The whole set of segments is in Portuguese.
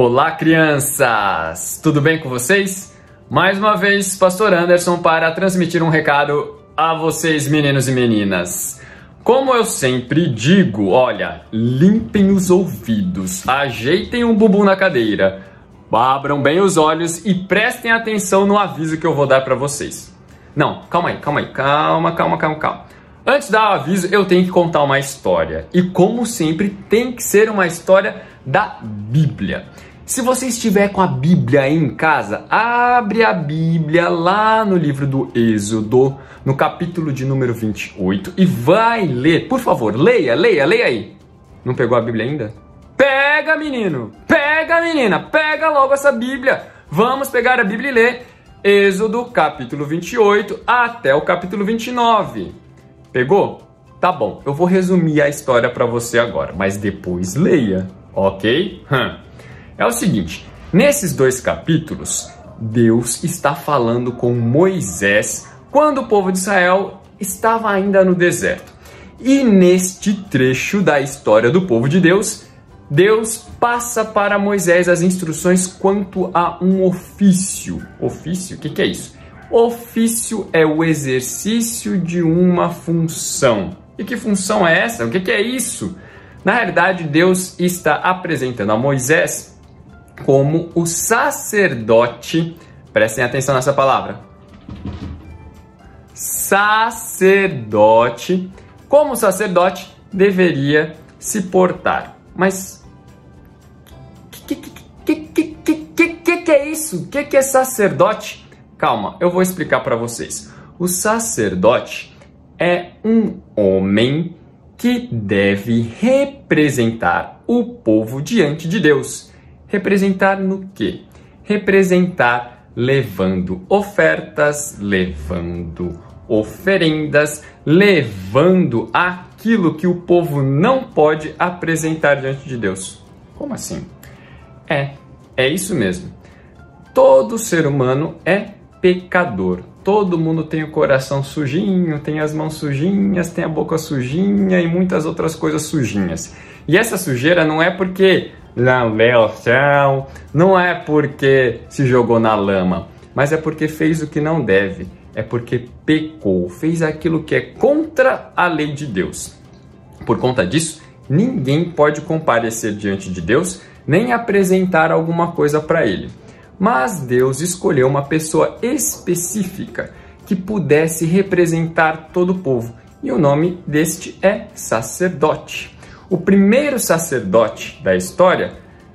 Olá, crianças! Tudo bem com vocês? Mais uma vez, Pastor Anderson para transmitir um recado a vocês, meninos e meninas. Como eu sempre digo, olha, limpem os ouvidos, ajeitem um bumbum na cadeira, abram bem os olhos e prestem atenção no aviso que eu vou dar para vocês. Não, calma aí, calma. Antes de dar o aviso, eu tenho que contar uma história. E como sempre, tem que ser uma história da Bíblia. Se você estiver com a Bíblia aí em casa, abre a Bíblia lá no livro do Êxodo, no capítulo de número 28 e vai ler. Por favor, leia aí. Não pegou a Bíblia ainda? Pega, menino! Pega, menina! Pega logo essa Bíblia! Vamos pegar a Bíblia e ler Êxodo, capítulo 28 até o capítulo 29. Pegou? Tá bom, eu vou resumir a história para você agora, mas depois leia, ok? É o seguinte, nesses dois capítulos, Deus está falando com Moisés quando o povo de Israel estava ainda no deserto. E neste trecho da história do povo de Deus, Deus passa para Moisés as instruções quanto a um ofício. Ofício? O que é isso? Ofício é o exercício de uma função. E que função é essa? O que é isso? Na realidade, Deus está apresentando a Moisés como o sacerdote. Prestem atenção nessa palavra. Sacerdote. Como o sacerdote deveria se portar. Mas que é isso? O que é sacerdote? Calma, eu vou explicar para vocês. O sacerdote é um homem que deve representar o povo diante de Deus. Representar no quê? Representar levando ofertas, levando oferendas, levando aquilo que o povo não pode apresentar diante de Deus. Como assim? É isso mesmo. Todo ser humano é pecador. Todo mundo tem o coração sujinho, tem as mãos sujinhas, tem a boca sujinha e muitas outras coisas sujinhas. E essa sujeira não é porque não leu o céu, não é porque se jogou na lama, mas é porque fez o que não deve, é porque pecou, fez aquilo que é contra a lei de Deus. Por conta disso, ninguém pode comparecer diante de Deus, nem apresentar alguma coisa para ele. Mas Deus escolheu uma pessoa específica que pudesse representar todo o povo. E o nome deste é sacerdote. O primeiro sacerdote da história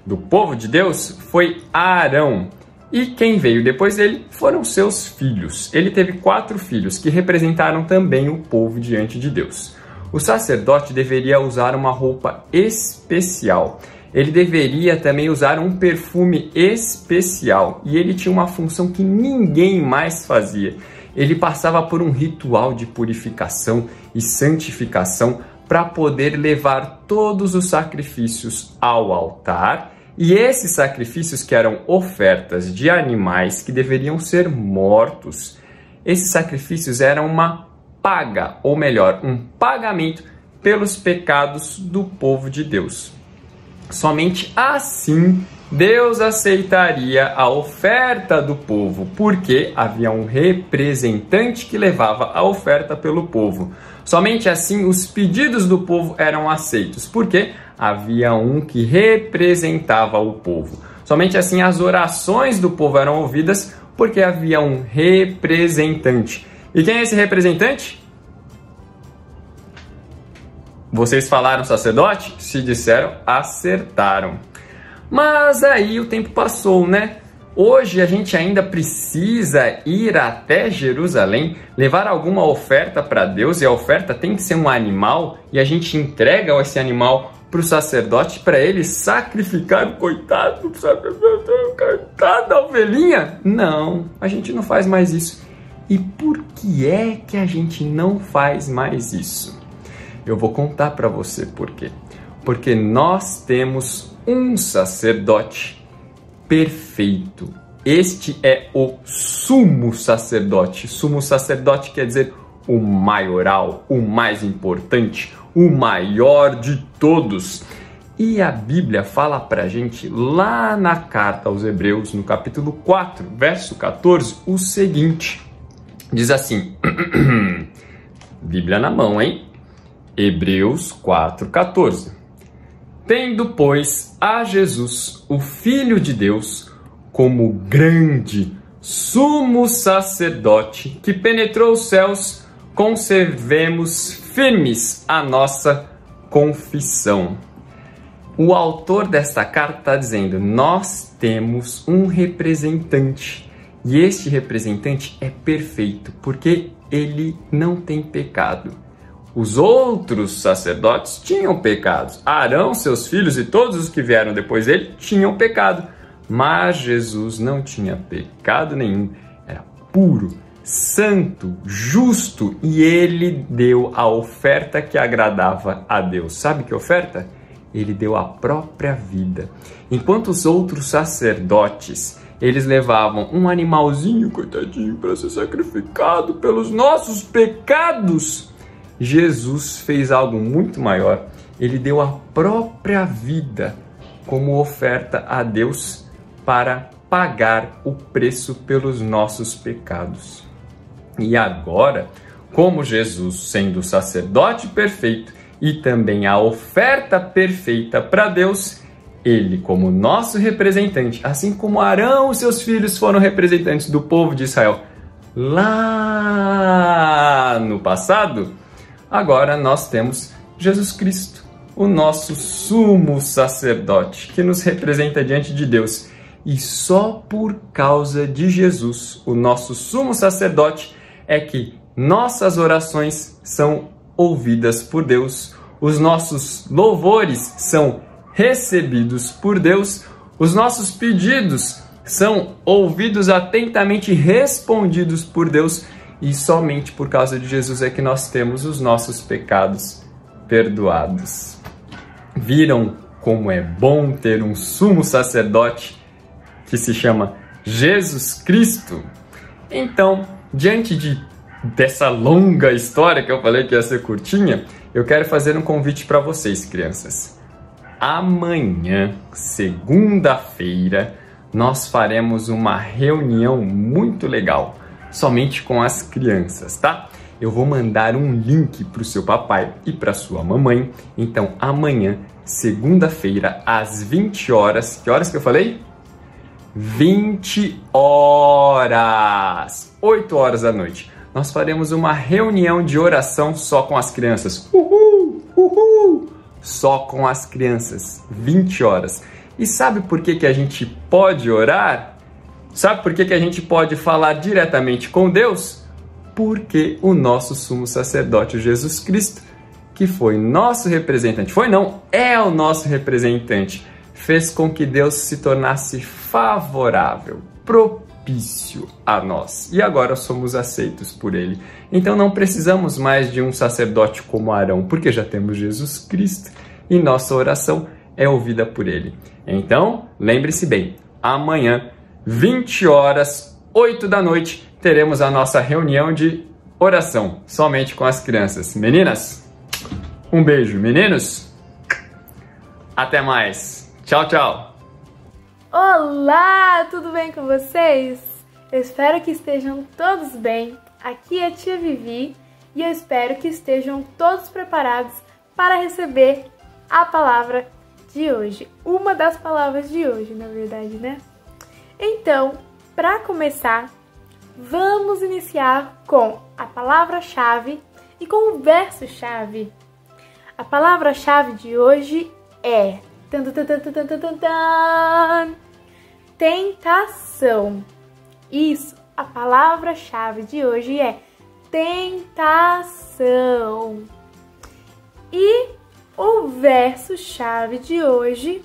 do povo de Deus foi Arão. E quem veio depois dele foram seus filhos. Ele teve 4 filhos que representaram também o povo diante de Deus. O sacerdote deveria usar uma roupa especial. Ele deveria também usar um perfume especial e ele tinha uma função que ninguém mais fazia. Ele passava por um ritual de purificação e santificação para poder levar todos os sacrifícios ao altar. E esses sacrifícios, que eram ofertas de animais que deveriam ser mortos, esses sacrifícios eram uma paga, ou melhor, um pagamento pelos pecados do povo de Deus. Somente assim Deus aceitaria a oferta do povo, porque havia um representante que levava a oferta pelo povo. Somente assim os pedidos do povo eram aceitos, porque havia um que representava o povo. Somente assim as orações do povo eram ouvidas, porque havia um representante. E quem é esse representante? Vocês falaram sacerdote? Se disseram, acertaram. Mas aí o tempo passou, né? Hoje a gente ainda precisa ir até Jerusalém, levar alguma oferta para Deus, e a oferta tem que ser um animal, e a gente entrega esse animal para o sacerdote para ele sacrificar, coitado, coitada ovelhinha. Não, a gente não faz mais isso. E por que é que a gente não faz mais isso? Eu vou contar para você por quê. Porque nós temos um sacerdote perfeito. Este é o sumo sacerdote. Sumo sacerdote quer dizer o maioral, o mais importante, o maior de todos. E a Bíblia fala pra gente lá na carta aos Hebreus, no capítulo 4, verso 14, o seguinte. Diz assim, Bíblia na mão, hein? Hebreus 4, 14. Tendo, pois, a Jesus, o Filho de Deus, como grande sumo sacerdote que penetrou os céus, conservemos firmes a nossa confissão. O autor desta carta está dizendo, nós temos um representante, e este representante é perfeito, porque ele não tem pecado. Os outros sacerdotes tinham pecados. Arão, seus filhos e todos os que vieram depois dele tinham pecado. Mas Jesus não tinha pecado nenhum. Era puro, santo, justo. E ele deu a oferta que agradava a Deus. Sabe que oferta? Ele deu a própria vida. Enquanto os outros sacerdotes, eles levavam um animalzinho, coitadinho, para ser sacrificado pelos nossos pecados, Jesus fez algo muito maior. Ele deu a própria vida como oferta a Deus para pagar o preço pelos nossos pecados. E agora, como Jesus, sendo o sacerdote perfeito e também a oferta perfeita para Deus, ele, como nosso representante, assim como Arão e seus filhos foram representantes do povo de Israel lá no passado, agora nós temos Jesus Cristo, o nosso sumo sacerdote, que nos representa diante de Deus. E só por causa de Jesus, o nosso sumo sacerdote, é que nossas orações são ouvidas por Deus, os nossos louvores são recebidos por Deus, os nossos pedidos são ouvidos atentamente e respondidos por Deus, e somente por causa de Jesus é que nós temos os nossos pecados perdoados. Viram como é bom ter um sumo sacerdote que se chama Jesus Cristo? Então, diante dessa longa história que eu falei que ia ser curtinha, eu quero fazer um convite para vocês, crianças. Amanhã, segunda-feira, nós faremos uma reunião muito legal, somente com as crianças, tá? Eu vou mandar um link para o seu papai e para sua mamãe. Então, amanhã, segunda-feira, às 20 horas... Que horas que eu falei? 20 horas! 8 horas da noite. Nós faremos uma reunião de oração só com as crianças. Uhul! Uhul! Só com as crianças. 20 horas. E sabe por que a gente pode orar? Sabe por que a gente pode falar diretamente com Deus? Porque o nosso sumo sacerdote, Jesus Cristo, que foi nosso representante, é o nosso representante, fez com que Deus se tornasse favorável, propício a nós. E agora somos aceitos por Ele. Então não precisamos mais de um sacerdote como Arão, porque já temos Jesus Cristo e nossa oração é ouvida por Ele. Então, lembre-se bem, amanhã, 20 horas, 8 da noite, teremos a nossa reunião de oração, somente com as crianças. Meninas, um beijo. Meninos, até mais. Tchau, tchau. Olá, tudo bem com vocês? Eu espero que estejam todos bem. Aqui é a tia Vivi e eu espero que estejam todos preparados para receber a palavra de hoje. Uma das palavras de hoje, na verdade, né? Então, para começar, vamos iniciar com a palavra-chave e com o verso-chave. A palavra-chave de hoje é tentação. Isso, a palavra-chave de hoje é tentação. E o verso-chave de hoje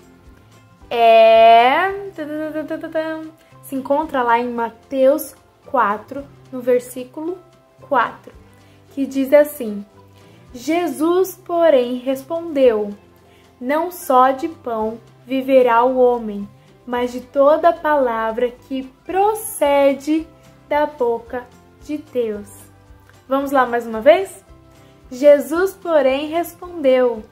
se encontra lá em Mateus 4, no versículo 4, que diz assim: Jesus, porém, respondeu: não só de pão viverá o homem, mas de toda palavra que procede da boca de Deus. Vamos lá mais uma vez? Jesus, porém, respondeu: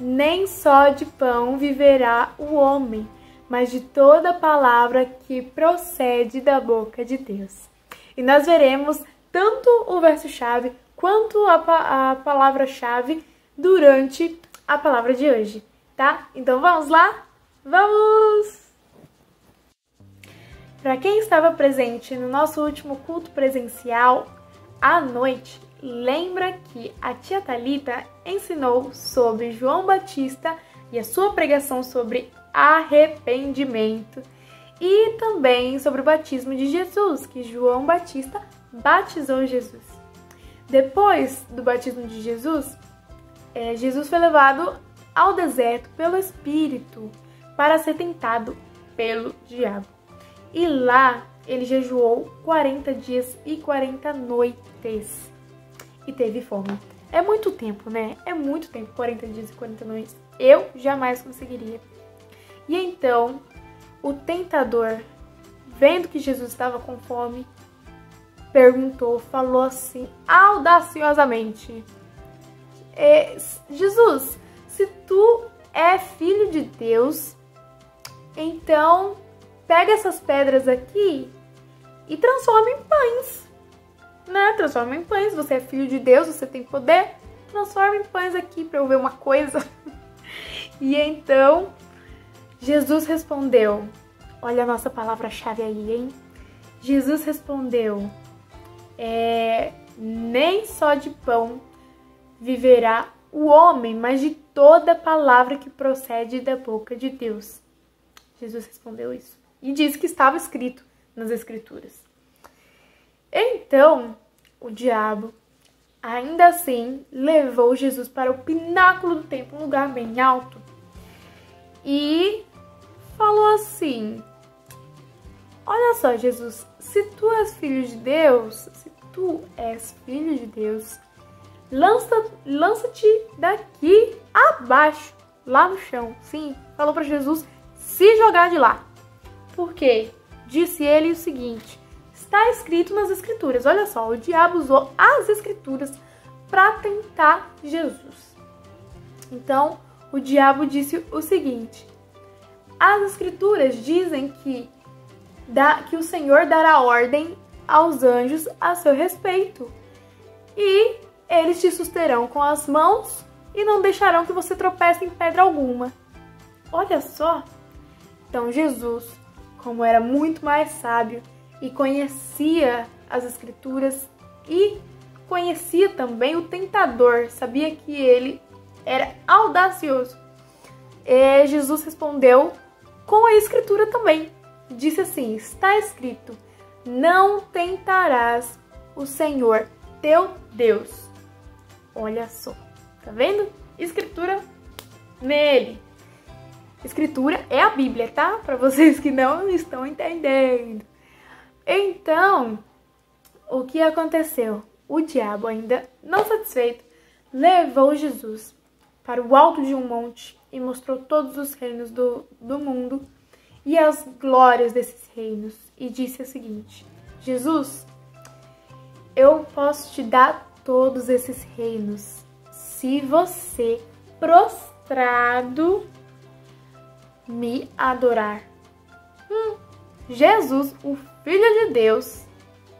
Nem só de pão viverá o homem, mas de toda palavra que procede da boca de Deus. E nós veremos tanto o verso-chave quanto a palavra-chave durante a palavra de hoje, tá? Então vamos lá? Vamos! Para quem estava presente no nosso último culto presencial à noite, lembra que a tia Thalita ensinou sobre João Batista e a sua pregação sobre arrependimento e também sobre o batismo de Jesus, que João Batista batizou Jesus. Depois do batismo de Jesus, Jesus foi levado ao deserto pelo Espírito para ser tentado pelo diabo. E lá ele jejuou 40 dias e 40 noites e teve fome. É muito tempo, né? É muito tempo, 40 dias e 40 noites. Eu jamais conseguiria. E então, o tentador, vendo que Jesus estava com fome, falou assim, audaciosamente: Jesus, se tu é filho de Deus, então pega essas pedras aqui e transforma em pães, né? Transforma em pães, você é filho de Deus, você tem poder, transforma em pães aqui para eu ver uma coisa. E então, Jesus respondeu, olha a nossa palavra-chave aí, hein? Jesus respondeu, nem só de pão viverá o homem, mas de toda palavra que procede da boca de Deus. Jesus respondeu isso. E disse que estava escrito nas Escrituras. Então, o diabo, ainda assim, levou Jesus para o pináculo do templo, um lugar bem alto, e falou assim: olha só, Jesus, se tu és filho de Deus, lança-te daqui abaixo, lá no chão. Sim, falou para Jesus se jogar de lá. Porque disse ele o seguinte: está escrito nas Escrituras. Olha só, o diabo usou as Escrituras para tentar Jesus. Então, o diabo disse o seguinte: as Escrituras dizem que o Senhor dará ordem aos anjos a seu respeito, e eles te susterão com as mãos e não deixarão que você tropece em pedra alguma. Olha só! Então Jesus, como era muito mais sábio e conhecia as Escrituras e conhecia também o tentador, sabia que ele era audacioso, Jesus respondeu com a Escritura também. Disse assim: está escrito, não tentarás o Senhor teu Deus. Olha só, tá vendo? Escritura nele. Escritura é a Bíblia, tá? Para vocês que não estão entendendo. Então, o que aconteceu? O diabo, ainda não satisfeito, levou Jesus para o alto de um monte e mostrou todos os reinos do mundo e as glórias desses reinos. E disse o seguinte: Jesus, eu posso te dar todos esses reinos se você, prostrado, me adorar. Jesus, o Filho de Deus,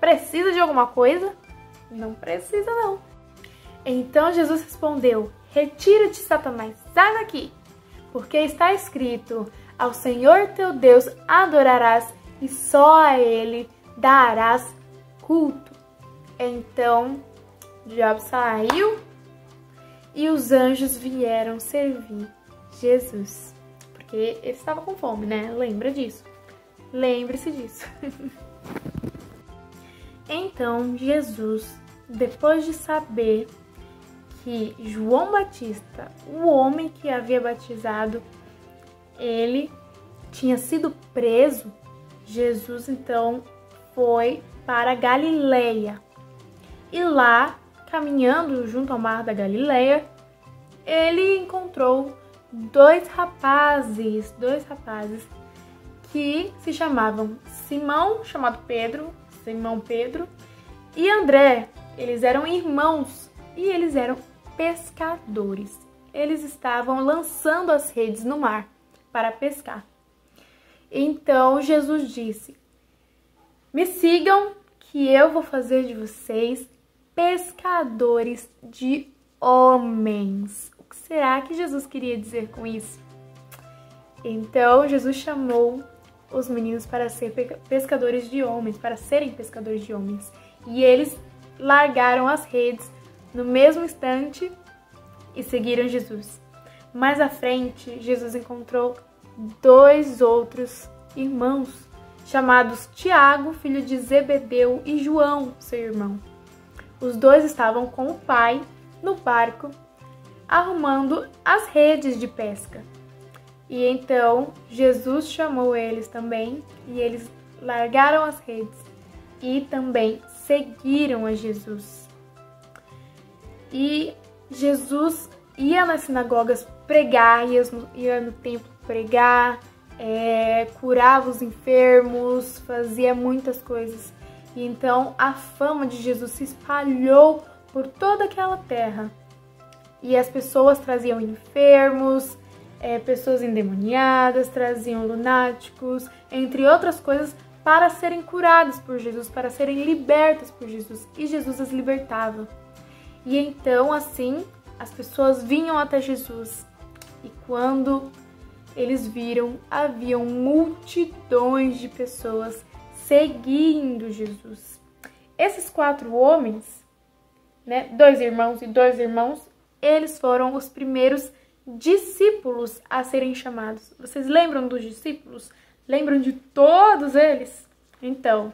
precisa de alguma coisa? Não precisa, não. Então Jesus respondeu: retira-te, Satanás, sai daqui, porque está escrito: ao Senhor teu Deus adorarás e só a Ele darás culto. Então o diabo saiu e os anjos vieram servir Jesus, porque ele estava com fome, né? Lembra disso? Lembre-se disso. Então Jesus, depois de saber que João Batista, o homem que havia batizado, ele tinha sido preso, Jesus então foi para Galileia. E lá, caminhando junto ao mar da Galileia, ele encontrou dois rapazes que se chamavam Simão, chamado Pedro, Simão Pedro, e André. Eles eram irmãos e eles eram pescadores. eles estavam lançando as redes no mar para pescar. Então Jesus disse: me sigam, que eu vou fazer de vocês pescadores de homens. O que será que Jesus queria dizer com isso? Então Jesus chamou os meninos para serem pescadores de homens, E eles largaram as redes no mesmo instante e seguiram Jesus. Mais à frente, Jesus encontrou 2 outros irmãos, chamados Tiago, filho de Zebedeu, e João, seu irmão. Os 2 estavam com o pai no barco, arrumando as redes de pesca. E então Jesus chamou eles também, e eles largaram as redes e também seguiram a Jesus. E Jesus ia nas sinagogas pregar, ia no templo pregar, curava os enfermos, fazia muitas coisas. E então a fama de Jesus se espalhou por toda aquela terra. E as pessoas traziam enfermos, pessoas endemoniadas, traziam lunáticos, entre outras coisas, para serem curadas por Jesus, para serem libertas por Jesus. E Jesus as libertava. E então, assim, as pessoas vinham até Jesus. E quando eles viram, haviam multidões de pessoas seguindo Jesus. Esses 4 homens, 2 irmãos e 2 irmãos, eles foram os primeiros discípulos a serem chamados. Vocês lembram dos discípulos? Lembram de todos eles? Então,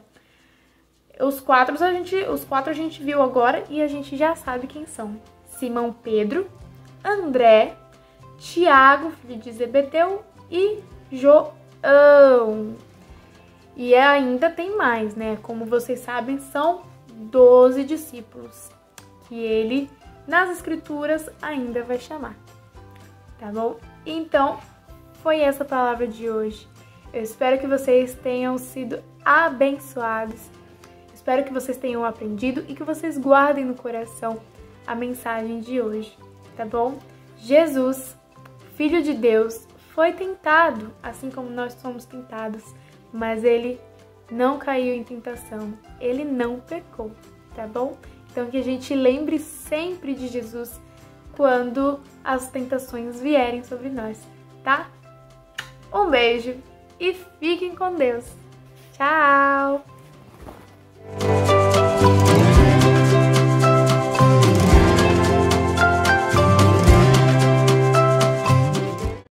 os quatro a gente viu agora e a gente já sabe quem são. Simão Pedro, André, Tiago, filho de Zebedeu, e João. E ainda tem mais, Como vocês sabem, são 12 discípulos que ele, nas escrituras, ainda vai chamar. Tá bom? Então, foi essa a palavra de hoje. Eu espero que vocês tenham sido abençoados. Espero que vocês tenham aprendido e que vocês guardem no coração a mensagem de hoje, tá bom? Jesus, Filho de Deus, foi tentado, assim como nós somos tentados, mas ele não caiu em tentação, ele não pecou, tá bom? Então que a gente lembre sempre de Jesus quando as tentações vierem sobre nós, tá? Um beijo e fiquem com Deus. Tchau!